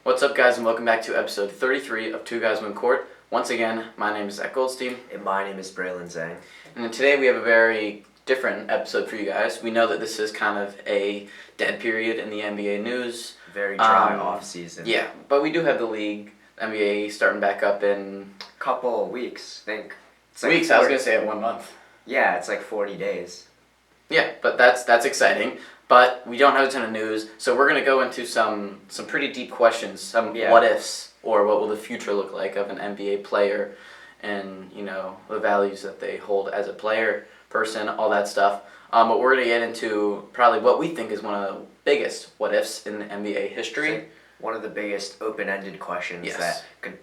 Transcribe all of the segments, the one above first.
What's up, guys, and welcome back to episode 33 of Two Guys One Court. Once again, my name is Zach Goldstein. And my name is Braylon Zhang. And today we have a very different episode for you guys. We know that this is kind of a dead period in the NBA news. Very dry off season. Yeah, but we do have the league, NBA, starting back up in... Couple weeks, I think. It's like weeks, 40. I was going to say 1 month. Yeah, it's like 40 days. Yeah, but that's exciting. But we don't have a ton of news, so we're going to go into some pretty deep questions, some what-ifs, or what will the future look like of an NBA player and, you know, the values that they hold as a player, person, all that stuff. But we're going to get into probably what we think is one of the biggest what-ifs in NBA history. One of the biggest open-ended questions that could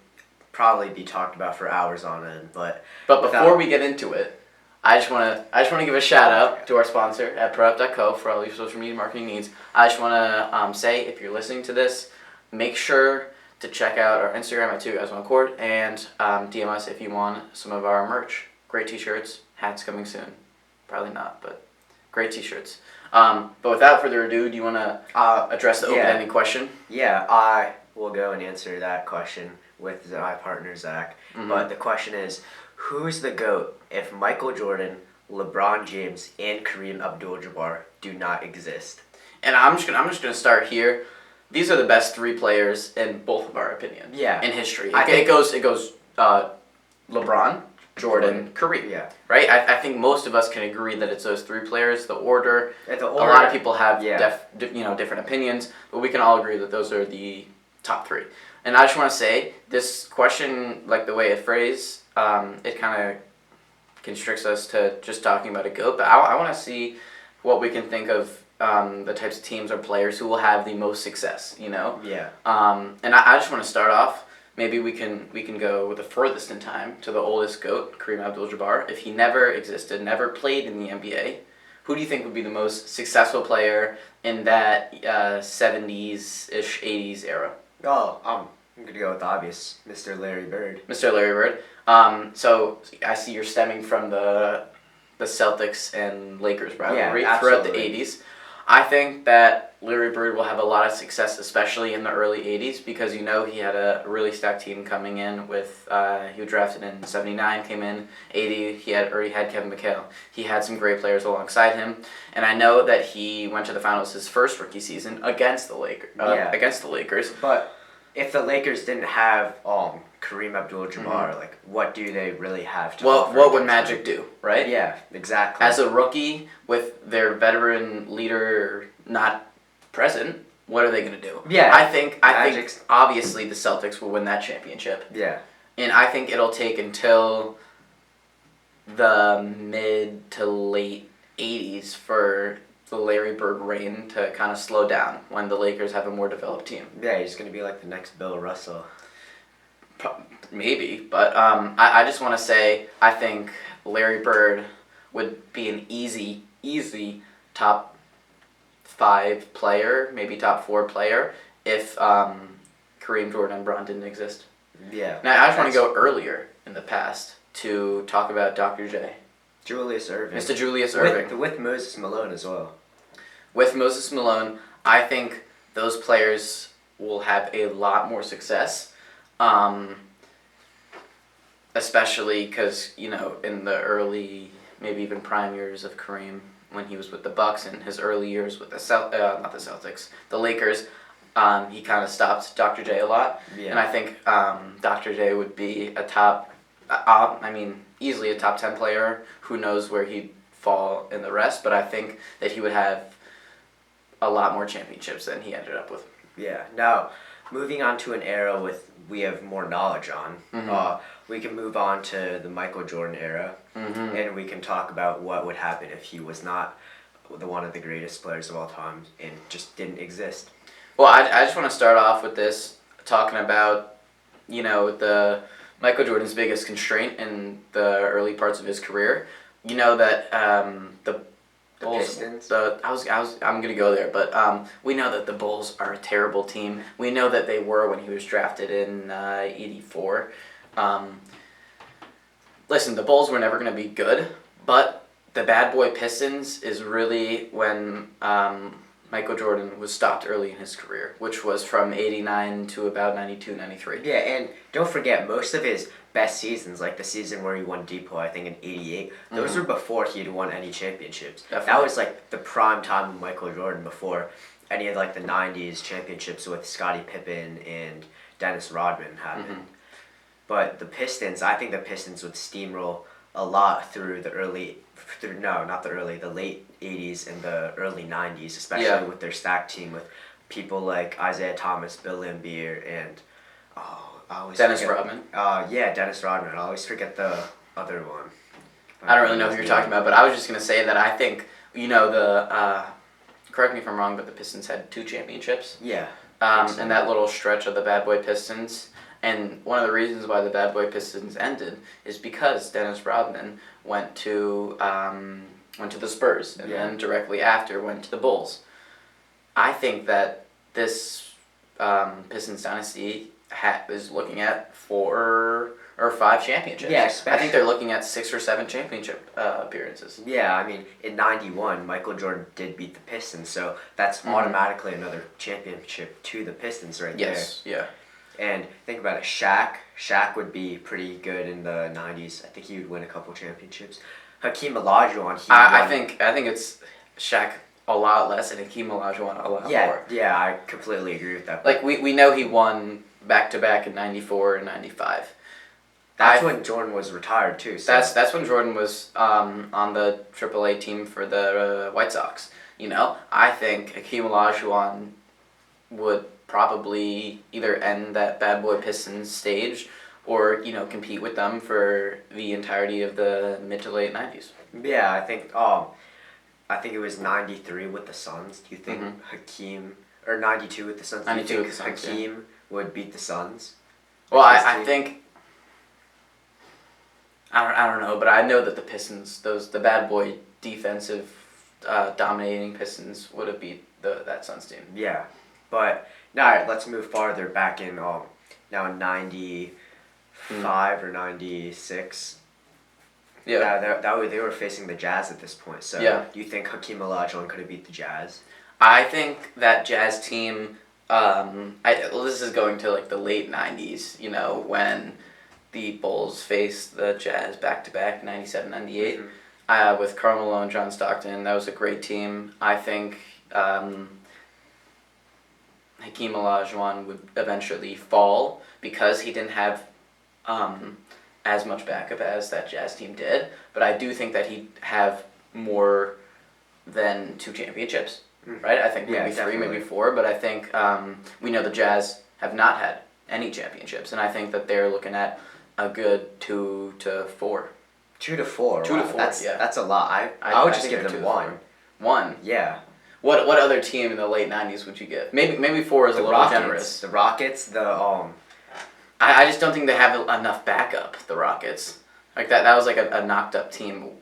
probably be talked about for hours on end. But before we get into it, I just want to give a shout out to our sponsor at ProUp.co for all your social media marketing needs. I just want to say, if you're listening to this, make sure to check out our Instagram at 2guys1court and DM us if you want some of our merch. Great t-shirts, hats coming soon. Probably not, but great t-shirts. But without further ado, do you want to address the open-ended question? Yeah, I will go and answer that question with my partner Zach. Mm-hmm. But the question is, who's the GOAT if Michael Jordan, LeBron James, and Kareem Abdul-Jabbar do not exist? And I'm just gonna start here. These are the best three players in both of our opinions. Yeah. In history, it goes LeBron, Jordan, Kareem. Yeah. Right. I think most of us can agree that it's those three players. The order. A lot of people have different opinions, but we can all agree that those are the top three. And I just want to say this question, like the way it's phrased, it kind of constricts us to just talking about a GOAT, but I want to see what we can think of the types of teams or players who will have the most success, you know? Yeah. And I just want to start off, maybe we can go the furthest in time to the oldest GOAT, Kareem Abdul-Jabbar. If he never existed, never played in the NBA, who do you think would be the most successful player in that 70s-ish, 80s era? Oh, I'm going to go with the obvious, Mr. Larry Bird. Mr. Larry Bird. So I see you're stemming from the Celtics and Lakers rivalry throughout the 80s. I think that Larry Bird will have a lot of success, especially in the early 80s, because you know he had a really stacked team coming in with, he was drafted in 79, came in 80, he already had Kevin McHale. He had some great players alongside him, and I know that he went to the finals his first rookie season against the Lakers. But if the Lakers didn't have Kareem Abdul-Jabbar, like, what do they really have to offer? What would Magic do, right? Yeah, exactly. As a rookie, with their veteran leader not present, what are they going to do? Yeah. I think obviously the Celtics will win that championship. Yeah. And I think it'll take until the mid to late 80s for the Larry Bird reign to kind of slow down when the Lakers have a more developed team. Yeah, he's going to be like the next Bill Russell. Maybe, but I just want to say I think Larry Bird would be an easy top 5 player, maybe top 4 player, if Kareem, Jordan, and Bron didn't exist. Yeah. Now, I just want to go earlier in the past to talk about Dr. J. Julius Erving. Mr. Julius Erving. With Moses Malone as well. With Moses Malone, I think those players will have a lot more success. Especially because, you know, in the early, maybe even prime years of Kareem, when he was with the Bucks and his early years with the Lakers, he kind of stopped Dr. J a lot. Yeah. And I think Dr. J would be a top, easily a top 10 player. Who knows where he'd fall in the rest, but I think that he would have a lot more championships than he ended up with. Yeah. Now, moving on to an era we have more knowledge on, we can move on to the Michael Jordan era, and we can talk about what would happen if he was not one of the greatest players of all time and just didn't exist. Well, I just want to start off with this, talking about, you know, the Michael Jordan's biggest constraint in the early parts of his career. You know that the Bulls, Pistons. I'm gonna go there, but we know that the Bulls are a terrible team. We know that they were when he was drafted in '84. Listen, the Bulls were never gonna be good, but the bad boy Pistons is really when Michael Jordan was stopped early in his career, which was from 89 to about 92, 93. Yeah, and don't forget, most of his best seasons, like the season where he won Depot, I think in 88, those were before he had won any championships. Definitely. That was like the prime time of Michael Jordan before any of like the 90s championships with Scottie Pippen and Dennis Rodman happened. But the Pistons, I think the Pistons would steamroll a lot through the late 80s and the early 90s, especially with their stacked team with people like Isaiah Thomas, Bill Laimbeer, and Dennis Rodman. Dennis Rodman. I always forget the other one. I don't really know who you're talking about, but I was just going to say that I think, correct me if I'm wrong, but the Pistons had 2 championships. Yeah. And that little stretch of the Bad Boy Pistons. And one of the reasons why the Bad Boy Pistons ended is because Dennis Rodman went to the Spurs and then directly after went to the Bulls. I think that this Pistons dynasty is looking at 4 or 5 championships. Yeah, I think they're looking at 6 or 7 championship appearances. Yeah, I mean, in 91, Michael Jordan did beat the Pistons, so that's automatically another championship to the Pistons there. Yes, yeah. And think about it, Shaq would be pretty good in the 90s. I think he would win a couple championships. Hakeem Olajuwon, I think it's Shaq a lot less and Hakeem Olajuwon a lot more. Yeah, I completely agree with that. Like, we know he won back-to-back in 94 and 95. That's when Jordan was retired, too. So. That's when Jordan was on the AAA team for the White Sox. I think Hakeem Olajuwon would probably either end that Bad Boy Pistons stage or, compete with them for the entirety of the mid to late 90s. Yeah, I think it was 93 with the Suns. Do you think Hakeem, or 92 with the Suns, 92 with the Suns, Hakeem would beat the Suns? Well, I think, I don't know, but I know that the Pistons, the Bad Boy defensive dominating Pistons would have beat that Suns team. Yeah, but all right, let's move farther back in now in 95 or 96. Yeah. They were facing the Jazz at this point. So do you think Hakeem Olajuwon could have beat the Jazz? I think that Jazz team. This is going to like the late 90s. When the Bulls faced the Jazz back to back 97, 98. With Karl Malone, John Stockton, that was a great team. I think. Hakeem Olajuwon would eventually fall because he didn't have as much backup as that Jazz team did. But I do think that he'd have more than 2 championships, right? I think maybe 3, maybe 4. But I think we know the Jazz have not had any championships. And I think that they're looking at a good 2 to 4. 2 to 4? 2 to 4, That's a lot. I would just give them 1. 1? Yeah. What other team in the late 90s would you give? Maybe 4 is a little generous. The Rockets, I just don't think they have enough backup, the Rockets. Like that was like a knocked up team,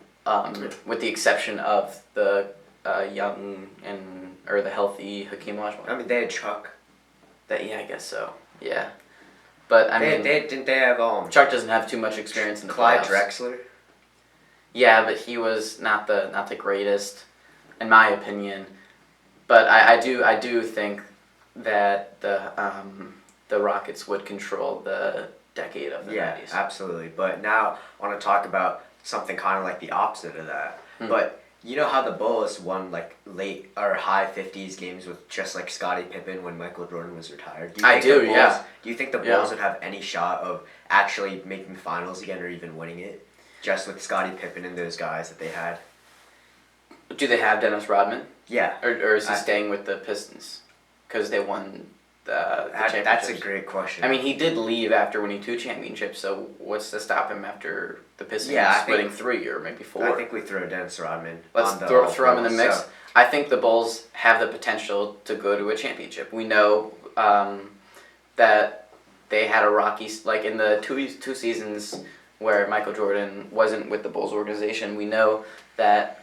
with the exception of the young or the healthy Hakeem Olajuwon. I mean, they had Chuck. I guess so. Yeah. But didn't they have Chuck doesn't have too much experience in the Clyde playoffs. Drexler? Yeah, but he was not the greatest, in my opinion. But I do think that the Rockets would control the decade of the 90s. Yeah, absolutely. But now I want to talk about something kind of like the opposite of that. But you know how the Bulls won like late or high 50s games with just like Scottie Pippen when Michael Jordan was retired? Do you think the Bulls would have any shot of actually making the finals again or even winning it? Just with Scottie Pippen and those guys that they had? Do they have Dennis Rodman? Yeah. Or is he staying with the Pistons? Because they won the championships. That's a great question. I mean, he did leave after winning 2 championships, so what's to stop him after the Pistons winning 3 or maybe 4? I think we throw Dennis Rodman. Let's throw him in the mix. So. I think the Bulls have the potential to go to a championship. We know that they had a rocky, like in the two seasons where Michael Jordan wasn't with the Bulls organization, we know that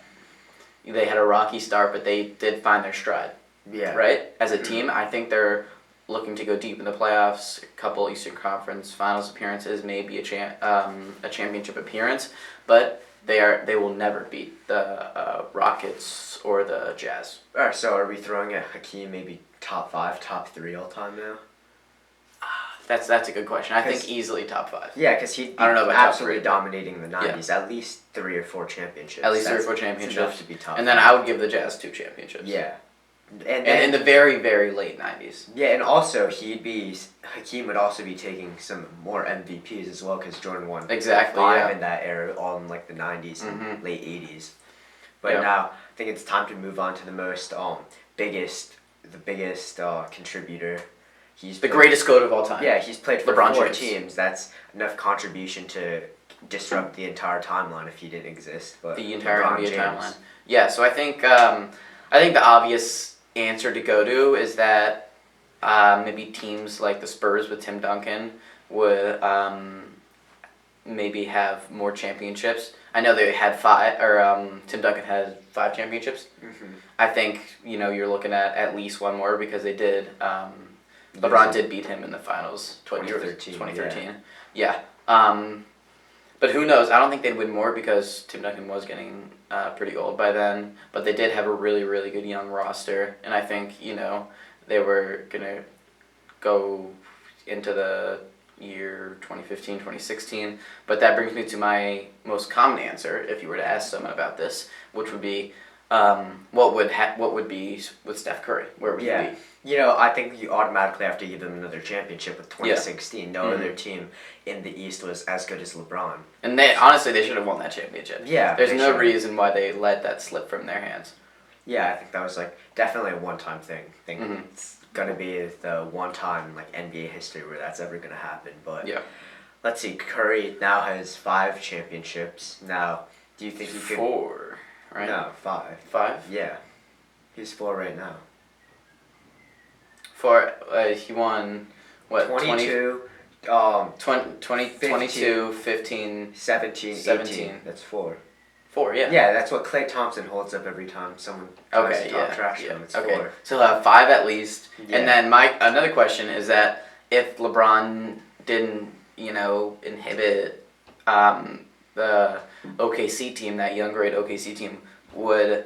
they had a rocky start, but they did find their stride. Yeah. Right? As a team, I think they're looking to go deep in the playoffs, a couple Eastern Conference Finals appearances, maybe a championship appearance. But they will never beat the Rockets or the Jazz. All right, so are we throwing at Hakeem maybe top 5, top 3 all time now? That's a good question. I think easily top 5. Yeah, because he'd be absolutely dominating the 90s. Yeah. At least 3 or 4 championships. At least 3 or 4 championships. Enough to be top. And then I would give the Jazz 2 championships. Yeah. And in the very, very late 90s. Yeah, and also Hakeem would also be taking some more MVPs as well because Jordan won 5 in that era, all in like the 90s and late 80s. But now I think it's time to move on to the most biggest contributor. He's the greatest GOAT of all time. Yeah, he's played for LeBron 4 James. teams. That's enough contribution to disrupt the entire timeline if he didn't exist. But the entire NBA timeline. Yeah, so I think the obvious answer to go to is that maybe teams like the Spurs with Tim Duncan would maybe have more championships. I know they had 5, or Tim Duncan had 5 championships. Mm-hmm. I think you're looking at least one more because they did. LeBron did beat him in the finals 2013. Yeah. But who knows? I don't think they'd win more because Tim Duncan was getting pretty old by then. But they did have a really, really good young roster. And I think, they were going to go into the year 2015, 2016. But that brings me to my most common answer, if you were to ask someone about this, which would be, what would be with Steph Curry? Where would he be? I think you automatically have to give them another championship with 2016. Yeah. No other team in the East was as good as LeBron. And they should have won that championship. Yeah. There's no reason why they let that slip from their hands. Yeah, I think that was definitely a one-time thing. I think it's going to be the one time NBA history where that's ever going to happen. But let's see, Curry now has 5 championships. Now, do you think he could... 4, right? No, 5. 5? Yeah. He's 4 right now. He won, what, 22, 22, 15, 17, 18. That's 4. 4, yeah. Yeah, that's what Klay Thompson holds up every time someone tries to talk trash to him. It's 4. So he'll have 5 at least. Yeah. And then another question is that if LeBron didn't, inhibit the OKC team, that young great OKC team, would...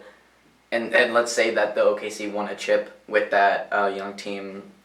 And let's say that the OKC won a chip with that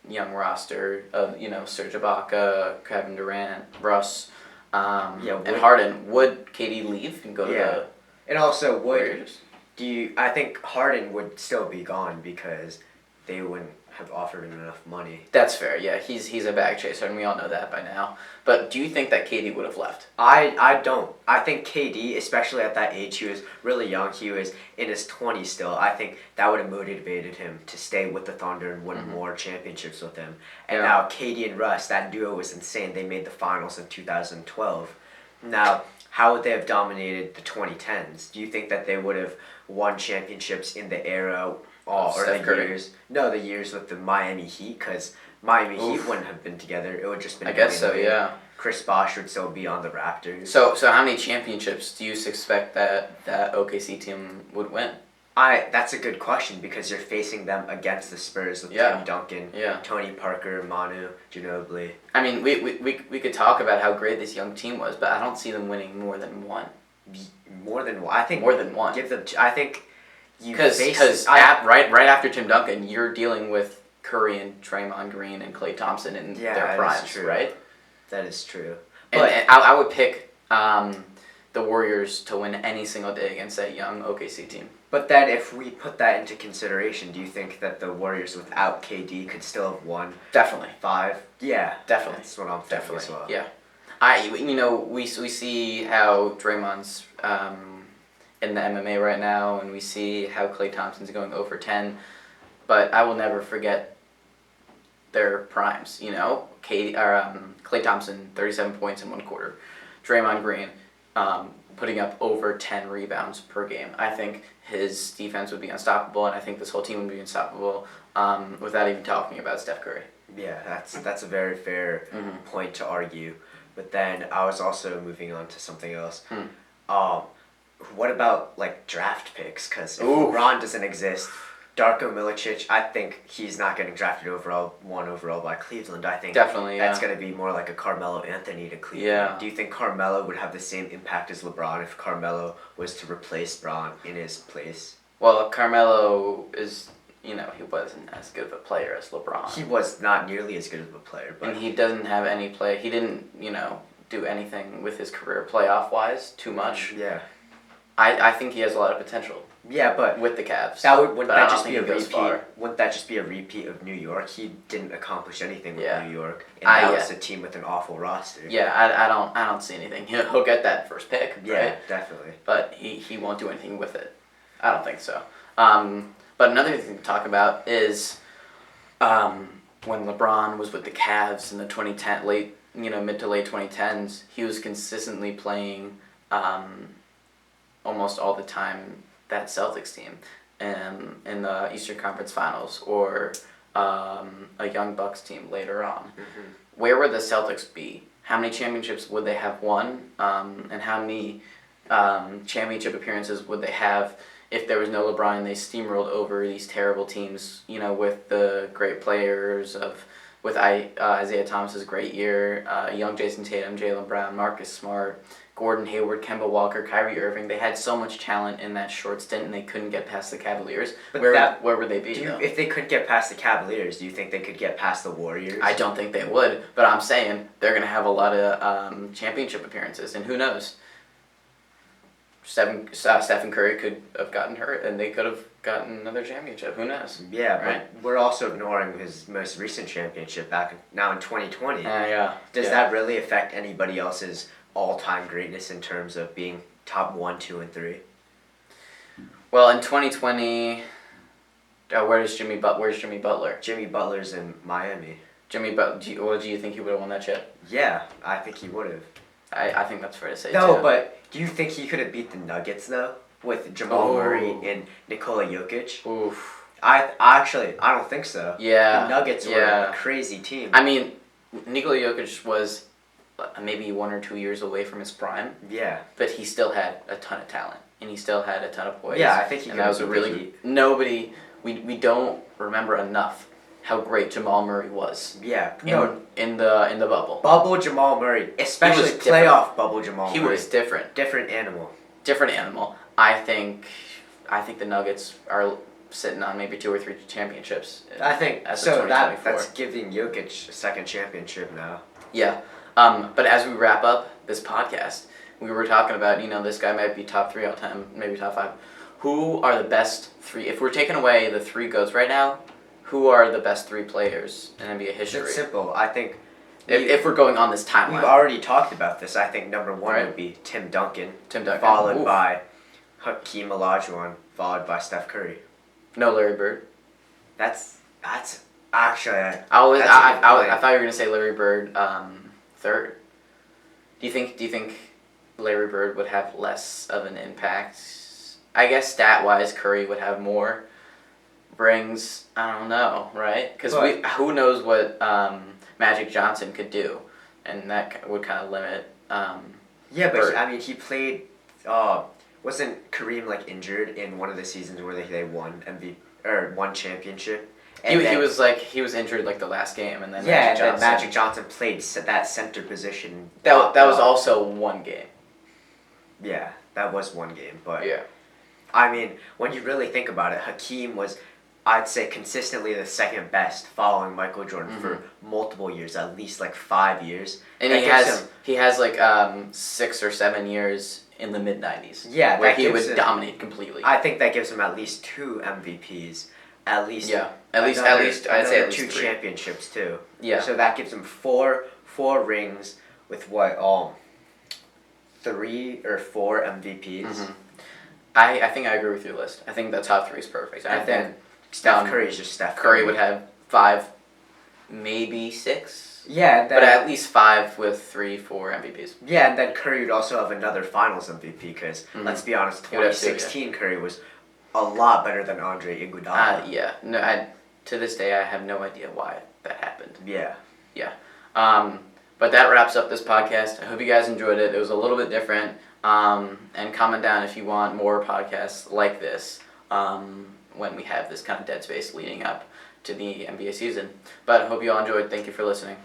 young roster of Serge Ibaka, Kevin Durant, Russ, and Harden. Would KD leave and go to the and also Warriors? I think Harden would still be gone because they wouldn't have offered him enough money. That's fair. Yeah, he's a bag chaser, and we all know that by now. But do you think that KD would have left? I don't. I think KD, especially at that age, he was really young. He was in his 20s still. I think that would have motivated him to stay with the Thunder and win more championships with them. And now KD and Russ, that duo was insane. They made the finals in 2012. Now, how would they have dominated the 2010s? Do you think that they would have won championships in the era or the years with the Miami Heat? Because Miami Heat wouldn't have been together. It would just been. I guess so. Yeah. Chris Bosh would still be on the Raptors. So how many championships do you expect that OKC team would win? That's a good question because you're facing them against the Spurs with Tim Duncan, Tony Parker, Manu Ginobili. I mean, we could talk about how great this young team was, but I don't see them winning more than one. More than one. I think more than one. Give them. I think. Because right after Tim Duncan, you're dealing with Curry and Draymond Green and Klay Thompson in their primes, right? That is true. And I would pick the Warriors to win any single day against that young OKC team. But then if we put that into consideration, do you think that the Warriors without KD could still have won? Definitely. 5? Yeah. Definitely. That's what I'm thinking as well. Yeah. We see how Draymond's in the MMA right now, and we see how Klay Thompson's going 0-10, but I will never forget their primes. Klay Thompson 37 points in 1 quarter, Draymond Green putting up over 10 rebounds per game. I think his defense would be unstoppable, and I think this whole team would be unstoppable without even talking about Steph Curry. Yeah, that's a very fair point to argue. But then I was also moving on to something else. What about draft picks? Because if LeBron doesn't exist, Darko Milicic, I think he's not getting drafted one overall by Cleveland. I think definitely that's going to be more like a Carmelo Anthony to Cleveland. Yeah. Do you think Carmelo would have the same impact as LeBron if Carmelo was to replace Bron in his place? Well, Carmelo is, he wasn't as good of a player as LeBron. He was not nearly as good of a player. But and he doesn't have any play. He didn't, do anything with his career playoff-wise too much. Yeah. I think he has a lot of potential. Yeah, but with the Cavs. Wouldn't that just be a repeat? Wouldn't that just be a repeat of New York? He didn't accomplish anything with New York, and that was a team with an awful roster. Yeah, I don't see anything. He'll get that first pick. Yeah, right? Definitely. But he won't do anything with it. I don't think so. But another thing to talk about is when LeBron was with the Cavs in the 2010 mid to late 2010s, he was consistently playing almost all the time that Celtics team in the Eastern Conference Finals or a Young Bucks team later on. Mm-hmm. Where would the Celtics be? How many championships would they have won? And how many championship appearances would they have if there was no LeBron and they steamrolled over these terrible teams, with the great players with Isaiah Thomas's great year, young Jason Tatum, Jaylen Brown, Marcus Smart, Gordon Hayward, Kemba Walker, Kyrie Irving. They had so much talent in that short stint, and they couldn't get past the Cavaliers. But where would they be? If they couldn't get past the Cavaliers, do you think they could get past the Warriors? I don't think they would, but I'm saying they're going to have a lot of championship appearances, and who knows? Stephen Curry could have gotten hurt, and they could have gotten another championship. Who knows? Yeah, right? But we're also ignoring his most recent championship now in 2020. Yeah. Does that really affect anybody else's all-time greatness in terms of being top 1, 2, and 3? Well, in 2020, where's Jimmy Butler? Jimmy Butler's in Miami. Do you think he would have won that chip? Yeah, I think he would have. I think that's fair to say, No, too. but do you think he could have beat the Nuggets, though? With Jamal Murray and Nikola Jokic? Oof. I don't think so. Yeah. The Nuggets were a crazy team. I mean, Nikola Jokic was maybe 1 or 2 years away from his prime. Yeah. But he still had a ton of talent, and he still had a ton of poise. Yeah, I think he and that was a really nobody. We don't remember enough how great Jamal Murray was. Yeah. In the bubble. Bubble Jamal Murray, especially playoff bubble Jamal Murray. He was different. Different animal. I think the Nuggets are sitting on maybe 2 or 3 championships. I think so. That's giving Jokic a second championship now. Yeah. But as we wrap up this podcast, we were talking about, this guy might be top 3 all time, maybe top 5. Who are the best 3? If we're taking away the 3 GOATs right now, who are the best 3 players in NBA history? It's simple. I think if we're going on this timeline. We've already talked about this. I think number 1 would be Tim Duncan. Followed by Hakeem Olajuwon, followed by Steph Curry. No Larry Bird. That's actually. I thought you were gonna say Larry Bird 3rd. Do you think Larry Bird would have less of an impact? I guess stat-wise, Curry would have more rings. I don't know, right? Because who knows what Magic Johnson could do, and that would kind of limit. Yeah, but Bird. He played. Wasn't Kareem injured in one of the seasons where they won MVP or won championship? And he was injured the last game, and then Magic Johnson played that center position. That was also 1 game. Yeah, that was 1 game, but yeah. I mean, when you really think about it, Hakeem was, I'd say, consistently the second best, following Michael Jordan for multiple years, at least 5 years. And he has 6 or 7 years in the mid-90s. Yeah, where he would dominate completely. I think that gives him at least 2 MVPs. At least I'd say 2 3 championships too. Yeah. So that gives him 4 rings with 3 or 4 MVPs. Mm-hmm. I think I agree with your list. I think the top 3 is perfect. I think Steph Curry is just Steph Curry. Curry would have 5, maybe 6. Yeah, but at least 5 with 3, 4 MVPs. Yeah, and then Curry would also have another Finals MVP because let's be honest, 2016 Curry was a lot better than Andre Iguodala. Yeah. No, to this day I have no idea why that happened. Yeah. Yeah. But that wraps up this podcast. I hope you guys enjoyed it. It was a little bit different. And comment down if you want more podcasts like this. when we have this kind of dead space leading up to the NBA season. But I hope you all enjoyed. Thank you for listening.